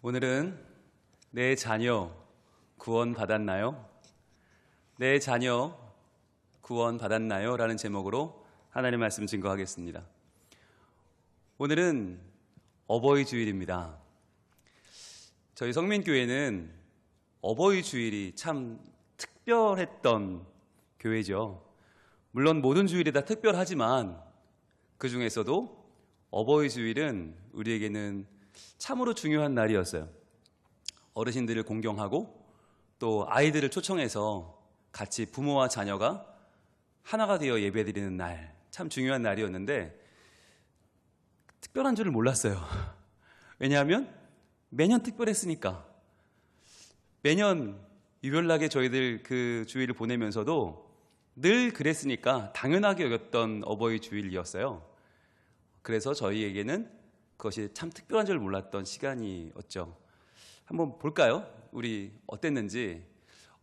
오늘은 내 자녀 구원 받았나요? 내 자녀 구원 받았나요? 라는 제목으로 하나님의 말씀 증거하겠습니다. 오늘은 어버이 주일입니다. 저희 성민교회는 어버이 주일이 참 특별했던 교회죠. 물론 모든 주일이 다 특별하지만 그 중에서도 어버이 주일은 우리에게는 참으로 중요한 날이었어요. 어르신들을 공경하고 또 아이들을 초청해서 같이 부모와 자녀가 하나가 되어 예배드리는 날, 참 중요한 날이었는데 특별한 줄을 몰랐어요. 왜냐하면 매년 특별했으니까. 매년 유별나게 저희들 그 주일을 보내면서도 늘 그랬으니까 당연하게 여겼던 어버이 주일이었어요. 그래서 저희에게는 그것이 참 특별한 줄 몰랐던 시간이었죠. 한번 볼까요? 우리 어땠는지.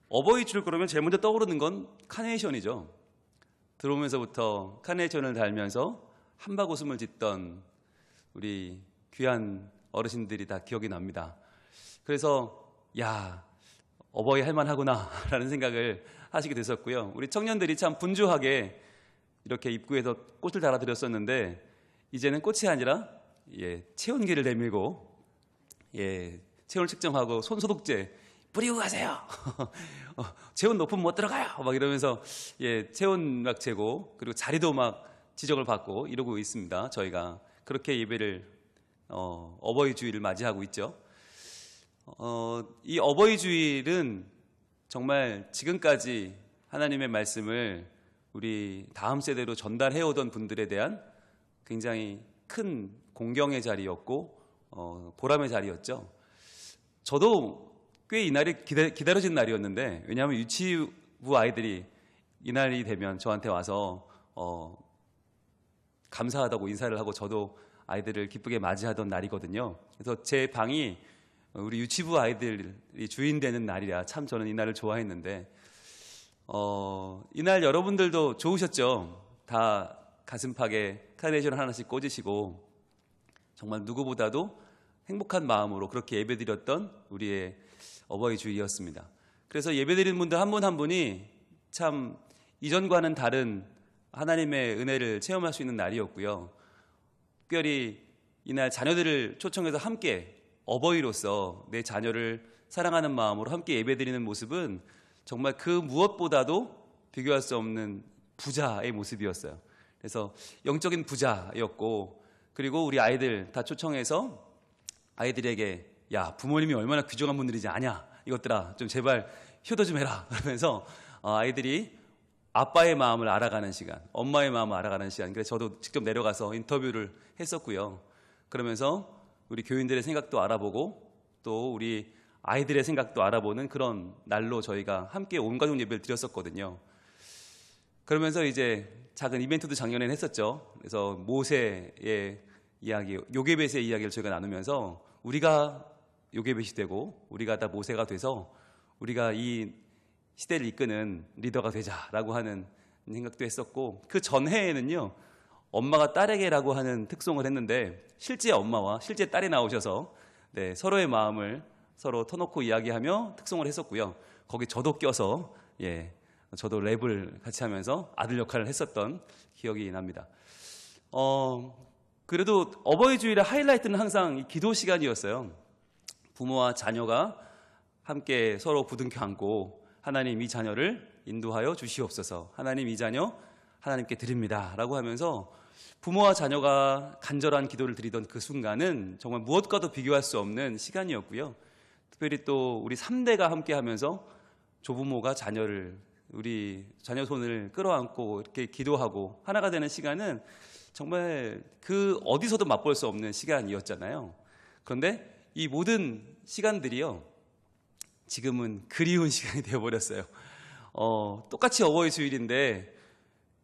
어버이 주일 그러면 제일 먼저 떠오르는 건 카네이션이죠. 들어오면서부터 카네이션을 달면서 한바구음을 짓던 우리 귀한 어르신들이 다 기억이 납니다. 그래서 야, 어버이 할만하구나 라는 생각을 하시게 됐었고요. 우리 청년들이 참 분주하게 이렇게 입구에서 꽃을 달아드렸었는데 이제는 꽃이 아니라 체온계를 내밀고 체온을 측정하고 손소독제 뿌리고 가세요. 체온 높으면 못 들어가요. 막 이러면서 체온 막 재고 그리고 자리도 막 지적을 받고 이러고 있습니다. 저희가 그렇게 예배를 어버이 주일을 맞이하고 있죠. 이 어버이 주일은 정말 지금까지 하나님의 말씀을 우리 다음 세대로 전달해 오던 분들에 대한 굉장히 큰 공경의 자리였고 보람의 자리였죠. 저도 꽤 이날이 기다려진 날이었는데, 왜냐하면 유치부 아이들이 이날이 되면 저한테 와서 감사하다고 인사를 하고 저도 아이들을 기쁘게 맞이하던 날이거든요. 그래서 제 방이 우리 유치부 아이들이 주인 되는 날이라 참 저는 이날을 좋아했는데 이날 여러분들도 좋으셨죠? 다 가슴팍에 카네이션 하나씩 꽂으시고 정말 누구보다도 행복한 마음으로 그렇게 예배드렸던 우리의 어버이 주일이었습니다. 그래서 예배드리는 분들 한 분 한 분이 참 이전과는 다른 하나님의 은혜를 체험할 수 있는 날이었고요. 특별히 이날 자녀들을 초청해서 함께 어버이로서 내 자녀를 사랑하는 마음으로 함께 예배드리는 모습은 정말 그 무엇보다도 비교할 수 없는 부자의 모습이었어요. 그래서 영적인 부자였고, 그리고 우리 아이들 다 초청해서 아이들에게 야, 부모님이 얼마나 귀중한 분들이지 아냐, 이것들아 좀 제발 효도 좀 해라 그러면서 아이들이 아빠의 마음을 알아가는 시간, 엄마의 마음을 알아가는 시간. 그래서 저도 직접 내려가서 인터뷰를 했었고요. 그러면서 우리 교인들의 생각도 알아보고 또 우리 아이들의 생각도 알아보는 그런 날로 저희가 함께 온 가족 예배를 드렸었거든요. 그러면서 이제 작은 이벤트도 작년에는 했었죠. 그래서 모세의 이야기, 요게벳의 이야기를 저희가 나누면서 우리가 요게벳이 되고 우리가 다 모세가 돼서 우리가 이 시대를 이끄는 리더가 되자라고 하는 생각도 했었고, 그 전해에는요 엄마가 딸에게라고 하는 특송을 했는데 실제 엄마와 실제 딸이 나오셔서 서로의 마음을 서로 터놓고 이야기하며 특송을 했었고요. 거기 저도 껴서 저도 랩을 같이 하면서 아들 역할을 했었던 기억이 납니다. 그래도 어버이 주일의 하이라이트는 항상 이 기도 시간이었어요. 부모와 자녀가 함께 서로 부둥켜 안고 하나님 이 자녀를 인도하여 주시옵소서, 하나님 이 자녀 하나님께 드립니다 라고 하면서 부모와 자녀가 간절한 기도를 드리던 그 순간은 정말 무엇과도 비교할 수 없는 시간이었고요. 특별히 또 우리 3대가 함께 하면서 조부모가 우리 자녀 손을 끌어안고 이렇게 기도하고 하나가 되는 시간은 정말 그 어디서도 맛볼 수 없는 시간이었잖아요. 그런데 이 모든 시간들이요 지금은 그리운 시간이 되어버렸어요. 똑같이 어버이 주일인데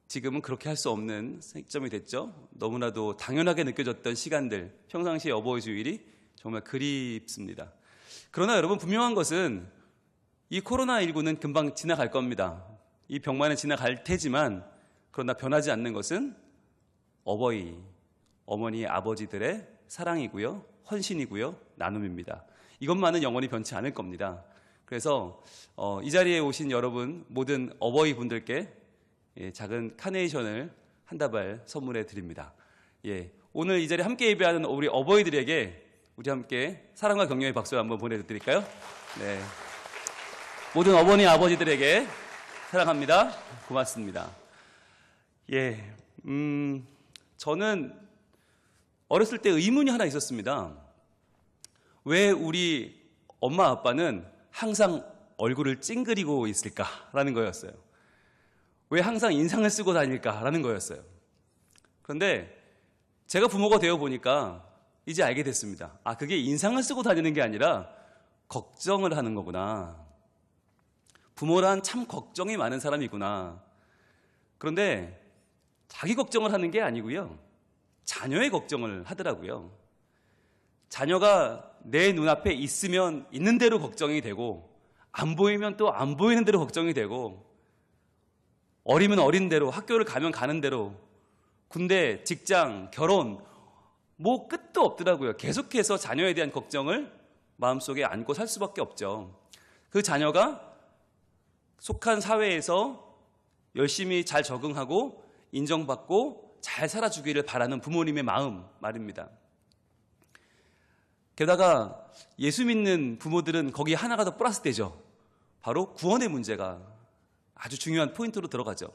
지금은 그렇게 할 수 없는 시점이 됐죠. 너무나도 당연하게 느껴졌던 시간들, 평상시의 어버이 주일이 정말 그립습니다. 그러나 여러분, 분명한 것은 이 코로나19는 금방 지나갈 겁니다. 이 병만은 지나갈 테지만, 그러나 변하지 않는 것은 어머니, 아버지들의 사랑이고요, 헌신이고요, 나눔입니다. 이것만은 영원히 변치 않을 겁니다. 그래서 이 자리에 오신 여러분 모든 어버이 분들께 작은 카네이션을 한 다발 선물해 드립니다. 오늘 이 자리에 함께 예배하는 우리 어버이들에게 우리 함께 사랑과 격려의 박수 한번 보내드릴까요? 네. 모든 어머니 아버지들에게 사랑합니다. 고맙습니다. 저는 어렸을 때 의문이 하나 있었습니다. 왜 우리 엄마 아빠는 항상 얼굴을 찡그리고 있을까라는 거였어요. 왜 항상 인상을 쓰고 다닐까라는 거였어요. 그런데 제가 부모가 되어 보니까 이제 알게 됐습니다. 그게 인상을 쓰고 다니는 게 아니라 걱정을 하는 거구나. 부모란 참 걱정이 많은 사람이구나. 그런데 자기 걱정을 하는 게 아니고요. 자녀의 걱정을 하더라고요. 자녀가 내 눈앞에 있으면 있는 대로 걱정이 되고 안 보이면 또 안 보이는 대로 걱정이 되고 어리면 어린 대로 학교를 가면 가는 대로 군대, 직장, 결혼 뭐 끝도 없더라고요. 계속해서 자녀에 대한 걱정을 마음속에 안고 살 수밖에 없죠. 그 자녀가 속한 사회에서 열심히 잘 적응하고 인정받고 잘 살아주기를 바라는 부모님의 마음 말입니다. 게다가 예수 믿는 부모들은 거기 하나가 더 플러스 되죠. 바로 구원의 문제가 아주 중요한 포인트로 들어가죠.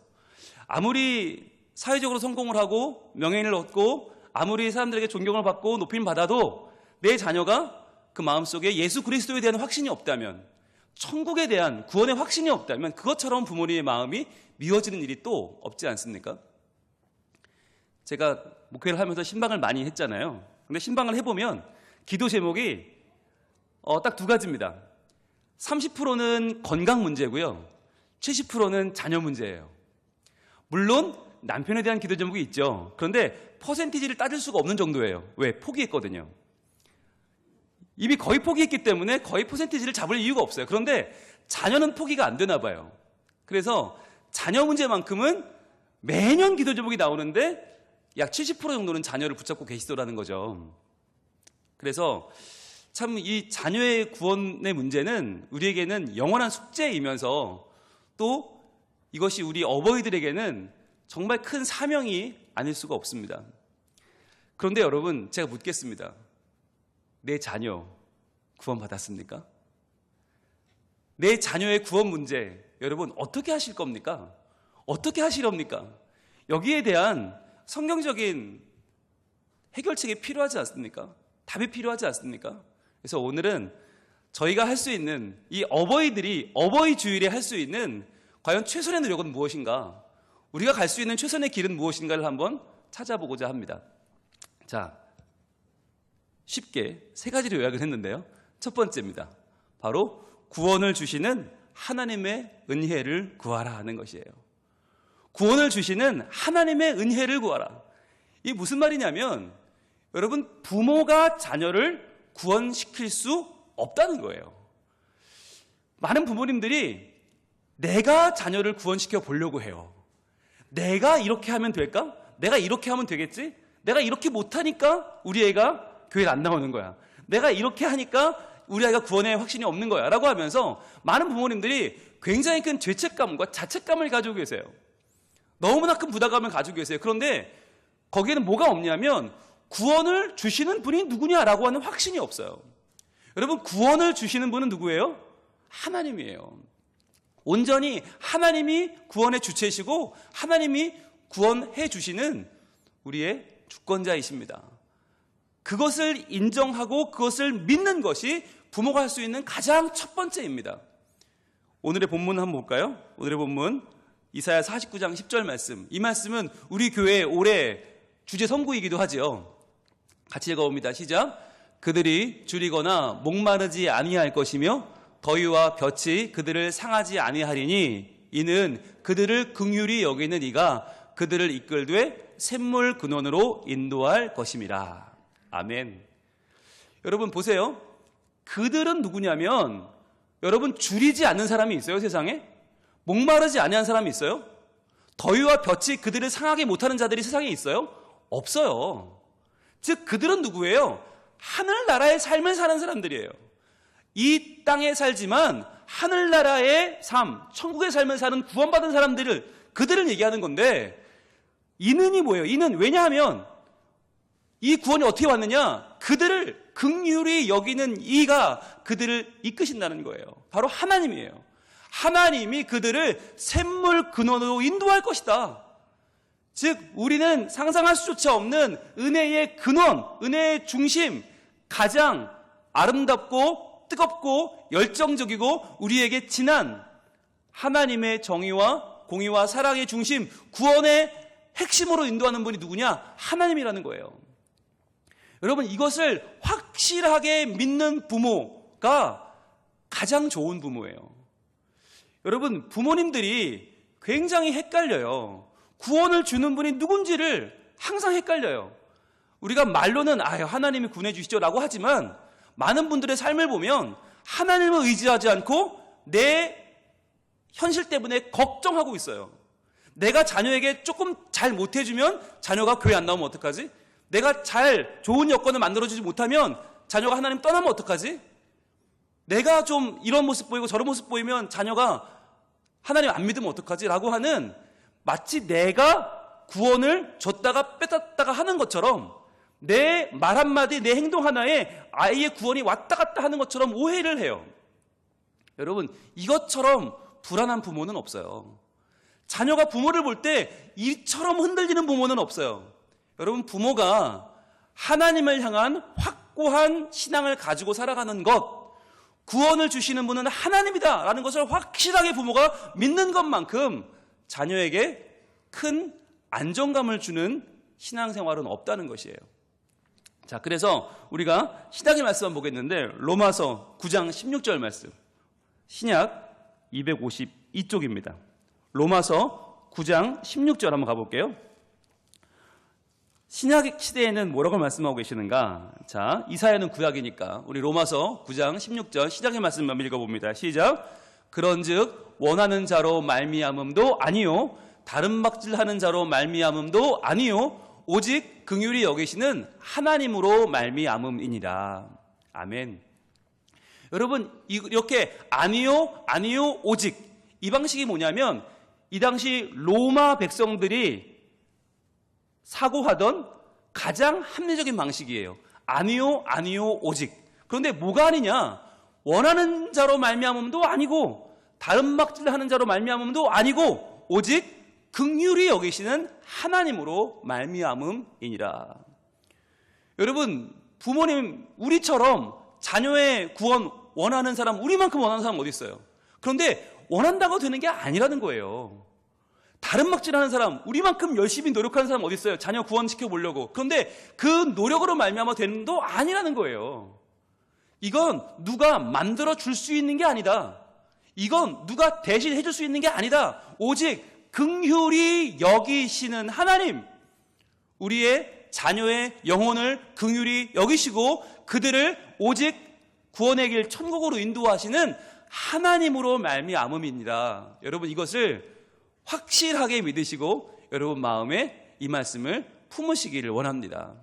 아무리 사회적으로 성공을 하고 명예를 얻고 아무리 사람들에게 존경을 받고 높임 받아도 내 자녀가 그 마음속에 예수 그리스도에 대한 확신이 없다면, 천국에 대한 구원의 확신이 없다면 그것처럼 부모님의 마음이 미워지는 일이 또 없지 않습니까? 제가 목회를 하면서 신방을 많이 했잖아요. 근데 신방을 해보면 기도 제목이 딱 두 가지입니다. 30%는 건강 문제고요. 70%는 자녀 문제예요. 물론 남편에 대한 기도 제목이 있죠. 그런데 퍼센티지를 따질 수가 없는 정도예요. 왜? 포기했거든요. 이미 거의 포기했기 때문에 거의 퍼센티지를 잡을 이유가 없어요. 그런데 자녀는 포기가 안 되나 봐요. 그래서 자녀 문제만큼은 매년 기도 제목이 나오는데 약 70% 정도는 자녀를 붙잡고 계시더라는 거죠. 그래서 참 이 자녀의 구원의 문제는 우리에게는 영원한 숙제이면서 또 이것이 우리 어버이들에게는 정말 큰 사명이 아닐 수가 없습니다. 그런데 여러분, 제가 묻겠습니다. 내 자녀 구원받았습니까? 내 자녀의 구원 문제, 여러분 어떻게 하실 겁니까? 어떻게 하시렵니까? 여기에 대한 성경적인 해결책이 필요하지 않습니까? 답이 필요하지 않습니까? 그래서 오늘은 저희가 할 수 있는, 이 어버이들이 어버이 주일에 할 수 있는 과연 최선의 노력은 무엇인가? 우리가 갈 수 있는 최선의 길은 무엇인가를 한번 찾아보고자 합니다. 자, 쉽게 세 가지로 요약을 했는데요. 첫 번째입니다. 바로 구원을 주시는 하나님의 은혜를 구하라 하는 것이에요. 구원을 주시는 하나님의 은혜를 구하라. 이게 무슨 말이냐면 여러분, 부모가 자녀를 구원시킬 수 없다는 거예요. 많은 부모님들이 내가 자녀를 구원시켜 보려고 해요. 내가 이렇게 하면 될까? 내가 이렇게 하면 되겠지? 내가 이렇게 못하니까 우리 애가 교회를 안 나오는 거야. 내가 이렇게 하니까 우리 아이가 구원에 확신이 없는 거야 라고 하면서 많은 부모님들이 굉장히 큰 죄책감과 자책감을 가지고 계세요. 너무나 큰 부담감을 가지고 계세요. 그런데 거기에는 뭐가 없냐면 구원을 주시는 분이 누구냐라고 하는 확신이 없어요. 여러분, 구원을 주시는 분은 누구예요? 하나님이에요. 온전히 하나님이 구원의 주체이시고 하나님이 구원해 주시는 우리의 주권자이십니다. 그것을 인정하고 그것을 믿는 것이 부모가 할 수 있는 가장 첫 번째입니다. 오늘의 본문 한번 볼까요? 오늘의 본문 이사야 49장 10절 말씀. 이 말씀은 우리 교회의 올해 주제 선구이기도 하지요. 같이 읽어봅니다. 시작. 그들이 줄이거나 목마르지 아니할 것이며 더위와 볕이 그들을 상하지 아니하리니 이는 그들을 긍휼히 여기는 이가 그들을 이끌되 샘물 근원으로 인도할 것임이라. 아멘. 여러분 보세요. 그들은 누구냐면 여러분, 줄이지 않는 사람이 있어요, 세상에? 목마르지 아니한 사람이 있어요? 더위와 볕이 그들을 상하게 못하는 자들이 세상에 있어요? 없어요. 즉 그들은 누구예요? 하늘나라의 삶을 사는 사람들이에요. 이 땅에 살지만 하늘나라의 삶, 천국의 삶을 사는 구원받은 사람들을, 그들을 얘기하는 건데, 이는이 뭐예요? 이는 왜냐하면 이 구원이 어떻게 왔느냐? 그들을 긍휼히 여기는 이가 그들을 이끄신다는 거예요. 바로 하나님이에요. 하나님이 그들을 샘물 근원으로 인도할 것이다. 즉 우리는 상상할 수조차 없는 은혜의 근원, 은혜의 중심, 가장 아름답고 뜨겁고 열정적이고 우리에게 진한 하나님의 정의와 공의와 사랑의 중심, 구원의 핵심으로 인도하는 분이 누구냐? 하나님이라는 거예요. 여러분, 이것을 확실하게 믿는 부모가 가장 좋은 부모예요. 여러분, 부모님들이 굉장히 헷갈려요. 구원을 주는 분이 누군지를 항상 헷갈려요. 우리가 말로는 하나님이 구원해 주시죠 라고 하지만 많은 분들의 삶을 보면 하나님을 의지하지 않고 내 현실 때문에 걱정하고 있어요. 내가 자녀에게 조금 잘 못해주면 자녀가 교회 안 나오면 어떡하지? 내가 좋은 여건을 만들어주지 못하면 자녀가 하나님 떠나면 어떡하지? 내가 좀 이런 모습 보이고 저런 모습 보이면 자녀가 하나님 안 믿으면 어떡하지? 라고 하는, 마치 내가 구원을 줬다가 뺏었다가 하는 것처럼 내 말 한마디, 내 행동 하나에 아이의 구원이 왔다 갔다 하는 것처럼 오해를 해요. 여러분, 이것처럼 불안한 부모는 없어요. 자녀가 부모를 볼 때 이처럼 흔들리는 부모는 없어요. 여러분, 부모가 하나님을 향한 확고한 신앙을 가지고 살아가는 것, 구원을 주시는 분은 하나님이다 라는 것을 확실하게 부모가 믿는 것만큼 자녀에게 큰 안정감을 주는 신앙생활은 없다는 것이에요. 자, 그래서 우리가 신약의 말씀 한번 보겠는데, 로마서 9장 16절 말씀, 신약 252쪽입니다. 로마서 9장 16절 한번 가볼게요. 신약 시대에는 뭐라고 말씀하고 계시는가? 자, 이사야는 구약이니까 우리 로마서 9장 16절 시작의 말씀만 읽어봅니다. 시작. 그런즉 원하는 자로 말미암음도 아니요 다른 박질하는 자로 말미암음도 아니요 오직 긍휼히 여기시는 하나님으로 말미암음이니라. 아멘. 여러분, 이렇게 아니요 오직, 이 방식이 뭐냐면 이 당시 로마 백성들이 사고하던 가장 합리적인 방식이에요. 아니요 오직. 그런데 뭐가 아니냐? 원하는 자로 말미암음도 아니고 다른 박질하는 자로 말미암음도 아니고 오직 긍휼히 여기시는 하나님으로 말미암음이니라. 여러분, 부모님, 우리처럼 자녀의 구원 원하는 사람, 우리만큼 원하는 사람 어디 있어요? 그런데 원한다고 되는 게 아니라는 거예요. 다른 막질하는 사람, 우리만큼 열심히 노력하는 사람 어디 있어요? 자녀 구원시켜 보려고. 그런데 그 노력으로 말미암아 되는 도 아니라는 거예요. 이건 누가 만들어 줄 수 있는 게 아니다. 이건 누가 대신 해줄 수 있는 게 아니다. 오직 긍휼히 여기시는 하나님, 우리의 자녀의 영혼을 긍휼히 여기시고 그들을 오직 구원의 길 천국으로 인도하시는 하나님으로 말미암음이니라. 여러분, 이것을 확실하게 믿으시고 여러분 마음에 이 말씀을 품으시기를 원합니다.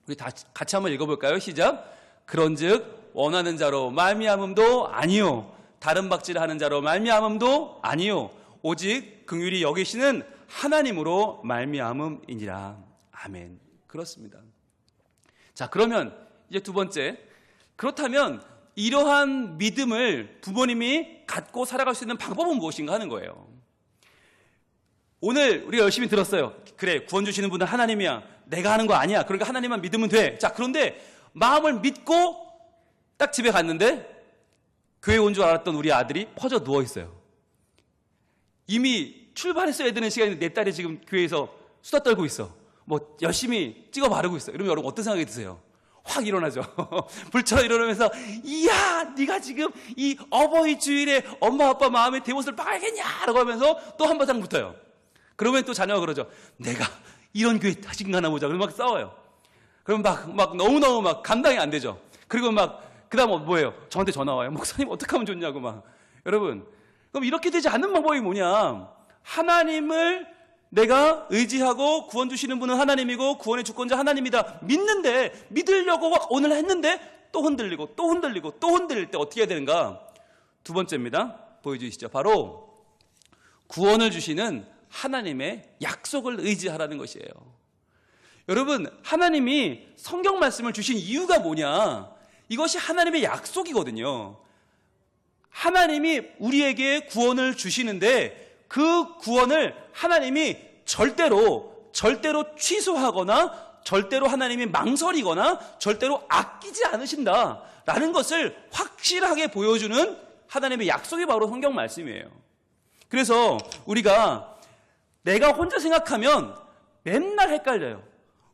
우리 같이 한번 읽어볼까요? 시작. 그런즉 원하는 자로 말미암음도 아니요 다른 박질하는 자로 말미암음도 아니요 오직 긍휼히 여기시는 하나님으로 말미암음이니라. 아멘. 그렇습니다. 자, 그러면 이제 두 번째, 그렇다면 이러한 믿음을 부모님이 갖고 살아갈 수 있는 방법은 무엇인가 하는 거예요. 오늘 우리가 열심히 들었어요. 그래, 구원 주시는 분은 하나님이야. 내가 하는 거 아니야. 그러니까 하나님만 믿으면 돼. 자, 그런데 마음을 믿고 딱 집에 갔는데 교회 온 줄 알았던 우리 아들이 퍼져 누워 있어요. 이미 출발했어야 되는 시간인데 내 딸이 지금 교회에서 수다 떨고 있어. 뭐 열심히 찍어 바르고 있어. 이러면 여러분 어떤 생각이 드세요? 확 일어나죠. 불처럼 일어나면서 이야, 네가 지금 이 어버이 주일에 엄마 아빠 마음에 대못을 빨겠냐 라고 하면서 또 한 바탕 붙어요. 그러면 또 자녀가 그러죠. 내가 이런 교회 다시 가나 보자. 그러면 막 싸워요. 그럼 막 너무너무 막 감당이 안 되죠. 그리고 그 다음 뭐예요? 저한테 전화 와요. 목사님 어떻게 하면 좋냐고 막. 여러분, 그럼 이렇게 되지 않는 방법이 뭐냐? 하나님을 내가 의지하고 구원 주시는 분은 하나님이고 구원의 주권자 하나님이다. 믿는데, 믿으려고 오늘 했는데 또 흔들리고 또 흔들리고 또 흔들릴 때 어떻게 해야 되는가? 두 번째입니다. 보여주시죠. 바로 구원을 주시는 하나님의 약속을 의지하라는 것이에요. 여러분, 하나님이 성경 말씀을 주신 이유가 뭐냐? 이것이 하나님의 약속이거든요. 하나님이 우리에게 구원을 주시는데 그 구원을 하나님이 절대로 취소하거나 절대로 하나님이 망설이거나 절대로 아끼지 않으신다라는 것을 확실하게 보여주는 하나님의 약속이 바로 성경 말씀이에요. 그래서 우리가 내가 혼자 생각하면 맨날 헷갈려요.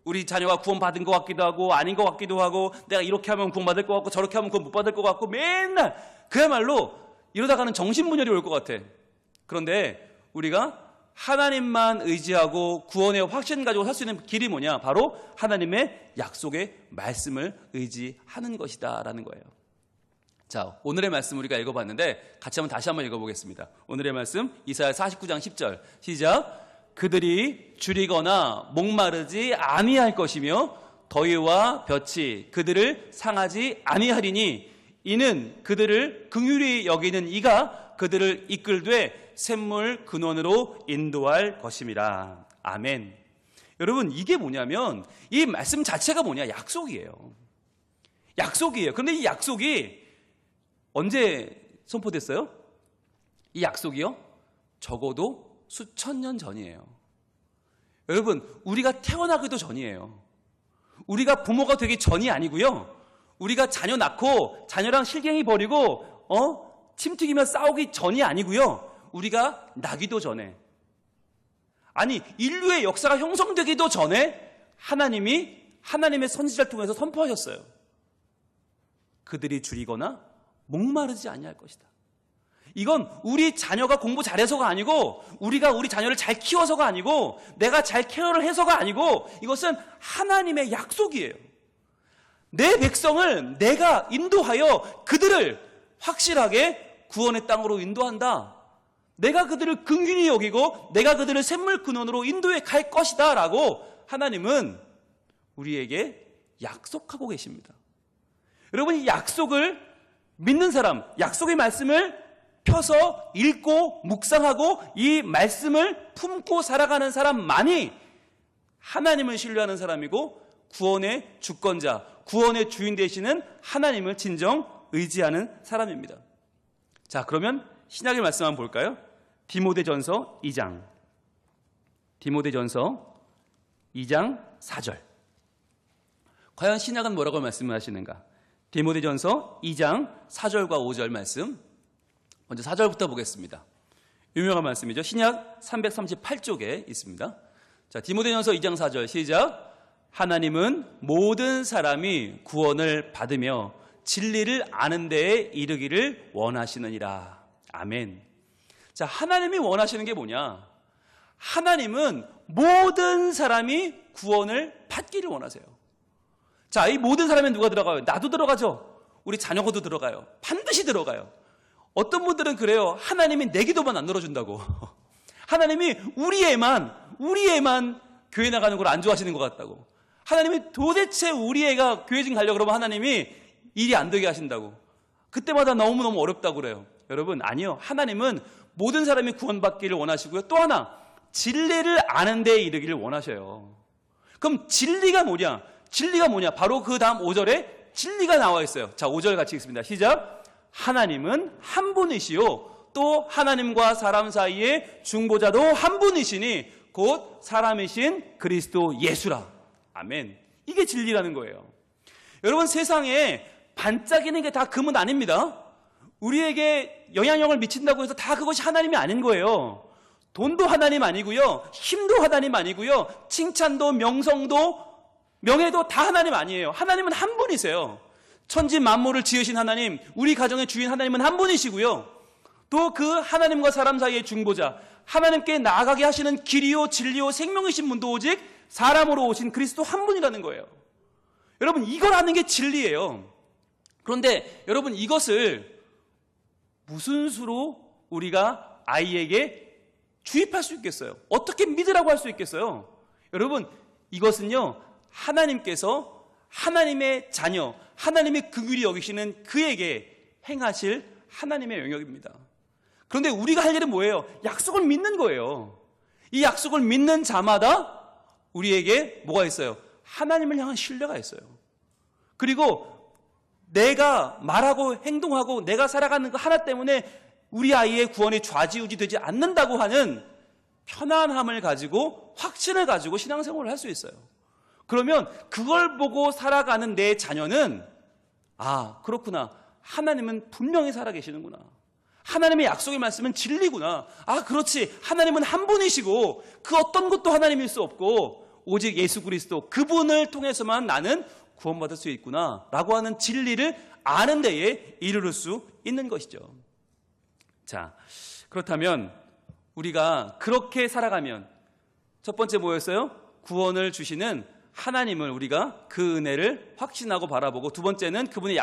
우리 자녀가 구원받은 것 같기도 하고 아닌 것 같기도 하고 내가 이렇게 하면 구원받을 것 같고 저렇게 하면 구원 못 받을 것 같고 맨날 그야말로 이러다가는 정신분열이 올 것 같아. 그런데 우리가 하나님만 의지하고 구원의 확신 가지고 살 수 있는 길이 뭐냐? 바로 하나님의 약속의 말씀을 의지하는 것이다 라는 거예요. 자, 오늘의 말씀 우리가 읽어봤는데 같이 다시 한번 읽어보겠습니다. 오늘의 말씀 이사야 49장 10절 시작. 그들이 줄이거나 목마르지 아니할 것이며 더위와 볕이 그들을 상하지 아니하리니 이는 그들을 긍휼히 여기는 이가 그들을 이끌되 샘물 근원으로 인도할 것임이라. 아멘. 여러분, 이게 뭐냐면 이 말씀 자체가 뭐냐? 약속이에요. 약속이에요. 그런데 이 약속이 언제 선포됐어요? 이 약속이요? 적어도 수천 년 전이에요. 여러분, 우리가 태어나기도 전이에요. 우리가 부모가 되기 전이 아니고요. 우리가 자녀 낳고 자녀랑 실갱이 벌이고 침 튀기며 싸우기 전이 아니고요. 우리가 나기도 전에, 아니 인류의 역사가 형성되기도 전에 하나님이 하나님의 선지자를 통해서 선포하셨어요. 그들이 줄이거나 목마르지 아니할 것이다. 이건 우리 자녀가 공부 잘해서가 아니고 우리가 우리 자녀를 잘 키워서가 아니고 내가 잘 케어를 해서가 아니고 이것은 하나님의 약속이에요. 내 백성을 내가 인도하여 그들을 확실하게 구원의 땅으로 인도한다. 내가 그들을 긍휼히 여기고 내가 그들을 샘물 근원으로 인도해 갈 것이다 라고 하나님은 우리에게 약속하고 계십니다. 여러분, 이 약속을 믿는 사람, 약속의 말씀을 펴서 읽고 묵상하고 이 말씀을 품고 살아가는 사람만이 하나님을 신뢰하는 사람이고 구원의 주권자, 구원의 주인 되시는 하나님을 진정 의지하는 사람입니다. 자, 그러면 신약의 말씀 한번 볼까요? 디모데전서 2장 4절. 과연 신약은 뭐라고 말씀하시는가? 디모데전서 2장 4절과 5절 말씀. 먼저 4절부터 보겠습니다. 유명한 말씀이죠. 신약 338쪽에 있습니다. 자, 디모데전서 2장 4절 시작. 하나님은 모든 사람이 구원을 받으며 진리를 아는 데에 이르기를 원하시느니라. 아멘. 자, 하나님이 원하시는 게 뭐냐? 하나님은 모든 사람이 구원을 받기를 원하세요. 자, 이 모든 사람에 누가 들어가요? 나도 들어가죠. 우리 자녀도 들어가요. 반드시 들어가요. 어떤 분들은 그래요. 하나님이 내 기도만 안 들어준다고. 하나님이 우리 애만 교회 나가는 걸 안 좋아하시는 것 같다고. 하나님이 도대체 우리 애가 교회 좀 가려고 그러면 하나님이 일이 안 되게 하신다고. 그때마다 너무너무 어렵다고 그래요. 여러분, 아니요. 하나님은 모든 사람이 구원받기를 원하시고요. 또 하나, 진리를 아는 데에 이르기를 원하셔요. 그럼 진리가 뭐냐? 바로 그 다음 5절에 진리가 나와 있어요. 자, 5절 같이 읽습니다. 시작. 하나님은 한 분이시요 또 하나님과 사람 사이의 중보자도 한 분이시니 곧 사람이신 그리스도 예수라. 아멘. 이게 진리라는 거예요. 여러분, 세상에 반짝이는 게 다 금은 아닙니다. 우리에게 영향력을 미친다고 해서 다 그것이 하나님이 아닌 거예요. 돈도 하나님 아니고요. 힘도 하나님 아니고요. 칭찬도 명성도 명예도 다 하나님 아니에요. 하나님은 한 분이세요. 천지 만물을 지으신 하나님, 우리 가정의 주인 하나님은 한 분이시고요. 또 그 하나님과 사람 사이의 중보자, 하나님께 나아가게 하시는 길이요 진리요 생명이신 분도 오직 사람으로 오신 그리스도 한 분이라는 거예요. 여러분, 이걸 아는 게 진리예요. 그런데 여러분, 이것을 무슨 수로 우리가 아이에게 주입할 수 있겠어요? 어떻게 믿으라고 할 수 있겠어요? 여러분, 이것은요, 하나님께서 하나님의 자녀, 하나님이 긍휼히 여기시는 그에게 행하실 하나님의 영역입니다. 그런데 우리가 할 일은 뭐예요? 약속을 믿는 거예요. 이 약속을 믿는 자마다 우리에게 뭐가 있어요? 하나님을 향한 신뢰가 있어요. 그리고 내가 말하고 행동하고 내가 살아가는 그 하나 때문에 우리 아이의 구원이 좌지우지 되지 않는다고 하는 편안함을 가지고 확신을 가지고 신앙생활을 할 수 있어요. 그러면 그걸 보고 살아가는 내 자녀는 그렇구나. 하나님은 분명히 살아계시는구나. 하나님의 약속의 말씀은 진리구나. 그렇지. 하나님은 한 분이시고 그 어떤 것도 하나님일 수 없고 오직 예수 그리스도 그분을 통해서만 나는 구원받을 수 있구나 라고 하는 진리를 아는 데에 이르를 수 있는 것이죠. 자, 그렇다면 우리가 그렇게 살아가면 첫 번째 뭐였어요? 구원을 주시는 하나님을 우리가 그 은혜를 확신하고 바라보고, 두 번째는 그분의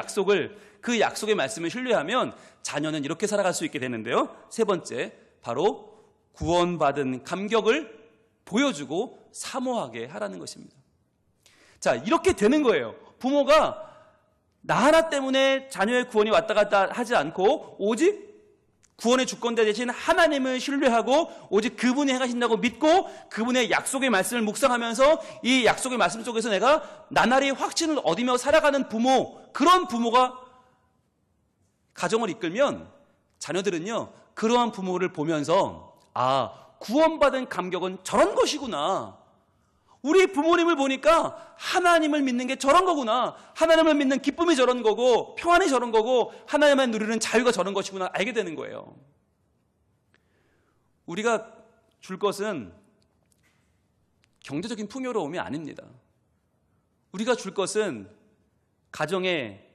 그 약속의 말씀을 신뢰하면 자녀는 이렇게 살아갈 수 있게 되는데요. 세 번째, 바로 구원받은 감격을 보여주고 사모하게 하라는 것입니다. 자, 이렇게 되는 거예요. 부모가 나 하나 때문에 자녀의 구원이 왔다 갔다 하지 않고 오직 구원의 주권자 되신 하나님을 신뢰하고 오직 그분이 행하신다고 믿고 그분의 약속의 말씀을 묵상하면서 이 약속의 말씀 속에서 내가 나날이 확신을 얻으며 살아가는 부모, 그런 부모가 가정을 이끌면 자녀들은요, 그러한 부모를 보면서 구원받은 감격은 저런 것이구나. 우리 부모님을 보니까 하나님을 믿는 게 저런 거구나. 하나님을 믿는 기쁨이 저런 거고 평안이 저런 거고 하나님만 누리는 자유가 저런 것이구나 알게 되는 거예요. 우리가 줄 것은 경제적인 풍요로움이 아닙니다. 우리가 줄 것은 가정의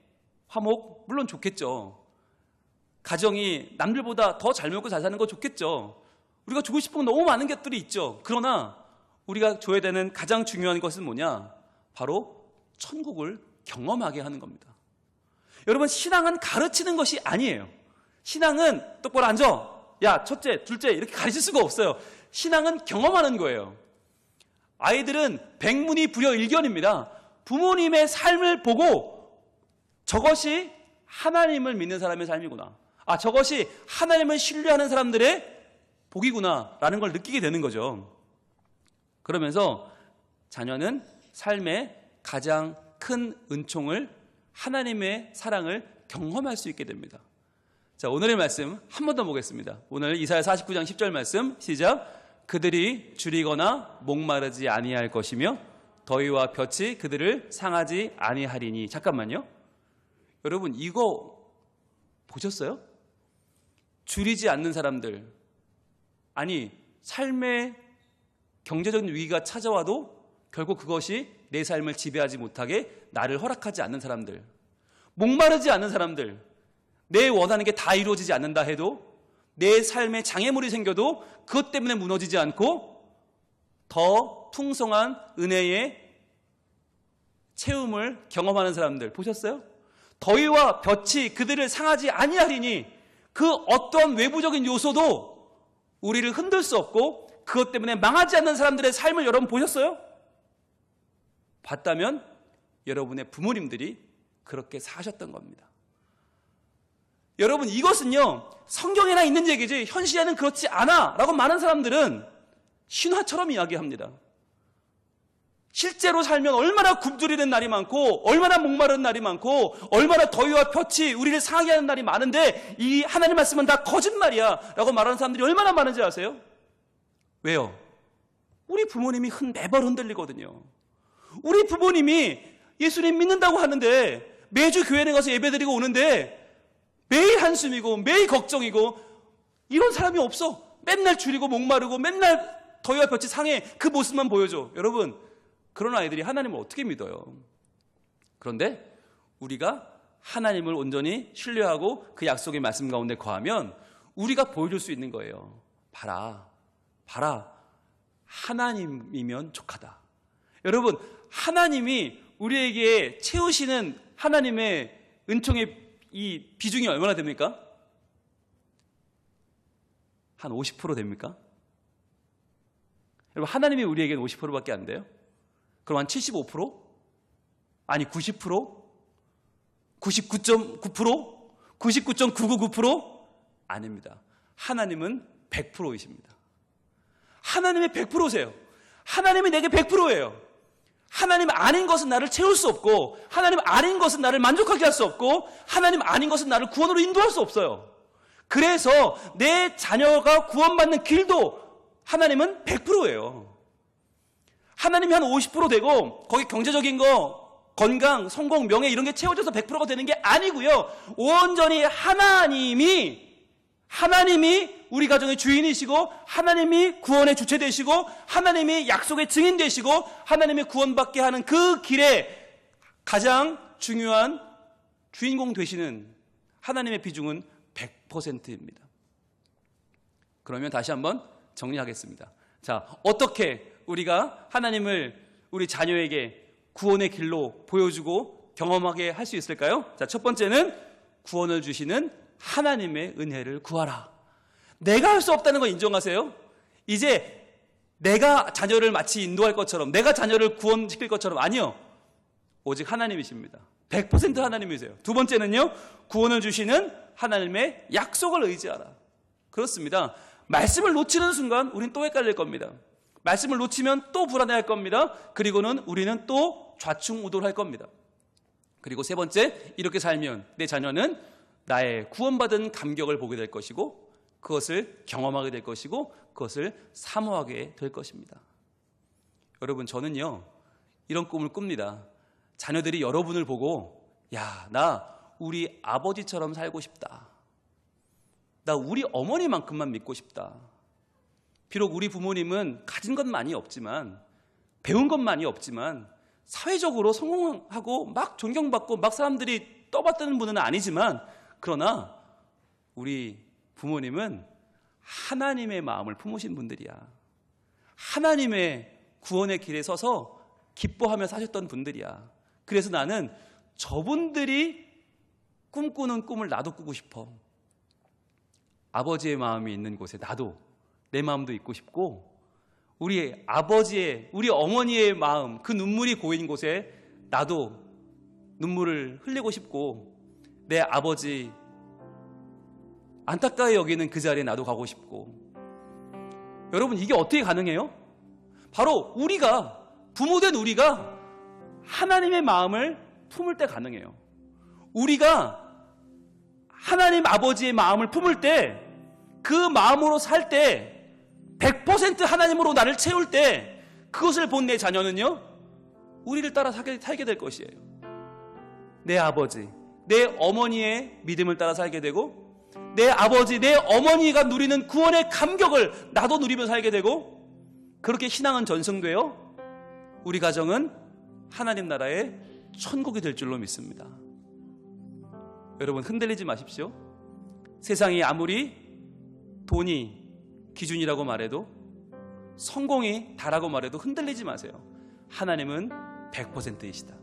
화목, 물론 좋겠죠. 가정이 남들보다 더 잘 먹고 잘 사는 거 좋겠죠. 우리가 주고 싶은 건 너무 많은 것들이 있죠. 그러나 우리가 줘야 되는 가장 중요한 것은 뭐냐? 바로 천국을 경험하게 하는 겁니다. 여러분, 신앙은 가르치는 것이 아니에요. 신앙은 똑바로 앉아. 야, 첫째, 둘째 이렇게 가르칠 수가 없어요. 신앙은 경험하는 거예요. 아이들은 백문이 불여일견입니다. 부모님의 삶을 보고 저것이 하나님을 믿는 사람의 삶이구나. 저것이 하나님을 신뢰하는 사람들의 복이구나 라는 걸 느끼게 되는 거죠. 그러면서 자녀는 삶의 가장 큰 은총을, 하나님의 사랑을 경험할 수 있게 됩니다. 자, 오늘의 말씀 한 번 더 보겠습니다. 오늘 이사야 49장 10절 말씀 시작. 그들이 줄이거나 목마르지 아니할 것이며 더위와 볕이 그들을 상하지 아니하리니. 잠깐만요. 여러분, 이거 보셨어요? 줄이지 않는 사람들, 삶의 경제적인 위기가 찾아와도 결국 그것이 내 삶을 지배하지 못하게 나를 허락하지 않는 사람들, 목마르지 않는 사람들, 내 원하는 게 다 이루어지지 않는다 해도 내 삶에 장애물이 생겨도 그것 때문에 무너지지 않고 더 풍성한 은혜의 체험을 경험하는 사람들 보셨어요? 더위와 볕이 그들을 상하지 아니하리니. 그 어떠한 외부적인 요소도 우리를 흔들 수 없고 그것 때문에 망하지 않는 사람들의 삶을 여러분 보셨어요? 봤다면 여러분의 부모님들이 그렇게 사셨던 겁니다. 여러분, 이것은요, 성경에나 있는 얘기지 현실에는 그렇지 않아 라고 많은 사람들은 신화처럼 이야기합니다. 실제로 살면 얼마나 굶주리는 날이 많고 얼마나 목마른 날이 많고 얼마나 더위와 볕이 우리를 상하게 하는 날이 많은데 이 하나님 말씀은 다 거짓말이야 라고 말하는 사람들이 얼마나 많은지 아세요? 왜요? 우리 부모님이 매번 흔들리거든요. 우리 부모님이 예수님 믿는다고 하는데 매주 교회에 가서 예배드리고 오는데 매일 한숨이고 매일 걱정이고 이런 사람이 없어. 맨날 줄이고 목마르고 맨날 더위와 볕이 상해. 그 모습만 보여줘. 여러분, 그런 아이들이 하나님을 어떻게 믿어요? 그런데 우리가 하나님을 온전히 신뢰하고 그 약속의 말씀 가운데 거하면 우리가 보여줄 수 있는 거예요. 봐라. 하나님이면 족하다. 여러분, 하나님이 우리에게 채우시는 하나님의 은총의 이 비중이 얼마나 됩니까? 한 50% 됩니까? 여러분, 하나님이 우리에게는 50%밖에 안 돼요? 그럼 한 75%? 아니 90%? 99.9%? 99.999%? 아닙니다. 하나님은 100%이십니다. 하나님이 100%세요. 하나님이 내게 100%예요. 하나님 아닌 것은 나를 채울 수 없고, 하나님 아닌 것은 나를 만족하게 할 수 없고, 하나님 아닌 것은 나를 구원으로 인도할 수 없어요. 그래서 내 자녀가 구원받는 길도 하나님은 100%예요. 하나님이 한 50% 되고 거기 경제적인 거, 건강, 성공, 명예 이런 게 채워져서 100%가 되는 게 아니고요. 온전히 하나님이 우리 가정의 주인이시고, 하나님이 구원의 주체 되시고, 하나님이 약속의 증인 되시고, 하나님이 구원받게 하는 그 길에 가장 중요한 주인공 되시는 하나님의 비중은 100%입니다. 그러면 다시 한번 정리하겠습니다. 자, 어떻게 우리가 하나님을 우리 자녀에게 구원의 길로 보여주고 경험하게 할 수 있을까요? 자, 첫 번째는 구원을 주시는 하나님의 은혜를 구하라. 내가 할 수 없다는 거 인정하세요? 이제 내가 자녀를 마치 인도할 것처럼, 내가 자녀를 구원시킬 것처럼, 아니요. 오직 하나님이십니다. 100% 하나님이세요. 두 번째는요, 구원을 주시는 하나님의 약속을 의지하라. 그렇습니다. 말씀을 놓치는 순간 우린 또 헷갈릴 겁니다. 말씀을 놓치면 또 불안해할 겁니다. 그리고는 우리는 또 좌충우돌할 겁니다. 그리고 세 번째, 이렇게 살면 내 자녀는 나의 구원받은 감격을 보게 될 것이고, 그것을 경험하게 될 것이고, 그것을 사모하게 될 것입니다. 여러분, 저는요 이런 꿈을 꿉니다. 자녀들이 여러분을 보고, 야, 나 우리 아버지처럼 살고 싶다. 나 우리 어머니만큼만 믿고 싶다. 비록 우리 부모님은 가진 건 많이 없지만, 배운 건 많이 없지만, 사회적으로 성공하고 막 존경받고 막 사람들이 떠받드는 분은 아니지만, 그러나 우리 부모님은 하나님의 마음을 품으신 분들이야. 하나님의 구원의 길에 서서 기뻐하며 사셨던 분들이야. 그래서 나는 저분들이 꿈꾸는 꿈을 나도 꾸고 싶어. 아버지의 마음이 있는 곳에 나도 내 마음도 있고 싶고, 우리 아버지의, 우리 어머니의 마음, 그 눈물이 고인 곳에 나도 눈물을 흘리고 싶고, 내 아버지 안타까이 여기는 그 자리에 나도 가고 싶고. 여러분, 이게 어떻게 가능해요? 바로 우리가, 부모된 우리가 하나님의 마음을 품을 때 가능해요. 우리가 하나님 아버지의 마음을 품을 때, 그 마음으로 살 때, 100% 하나님으로 나를 채울 때, 그것을 본 내 자녀는요, 우리를 따라 살게 될 것이에요. 내 아버지, 내 어머니의 믿음을 따라 살게 되고, 내 아버지, 내 어머니가 누리는 구원의 감격을 나도 누리며 살게 되고, 그렇게 신앙은 전승되어 우리 가정은 하나님 나라의 천국이 될 줄로 믿습니다. 여러분, 흔들리지 마십시오. 세상이 아무리 돈이 기준이라고 말해도, 성공이 다라고 말해도 흔들리지 마세요. 하나님은 100%이시다.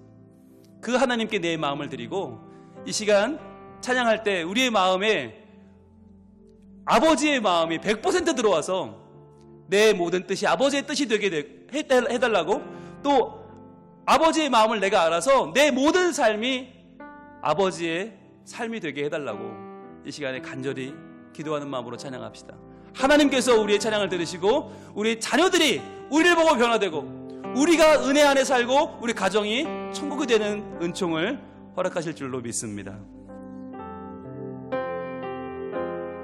그 하나님께 내 마음을 드리고, 이 시간 찬양할 때 우리의 마음에 아버지의 마음이 100% 들어와서 내 모든 뜻이 아버지의 뜻이 되게 해달라고, 또 아버지의 마음을 내가 알아서 내 모든 삶이 아버지의 삶이 되게 해달라고 이 시간에 간절히 기도하는 마음으로 찬양합시다. 하나님께서 우리의 찬양을 들으시고 우리 자녀들이 우리를 보고 변화되고 우리가 은혜 안에 살고 우리 가정이 천국이 되는 은총을 허락하실 줄로 믿습니다.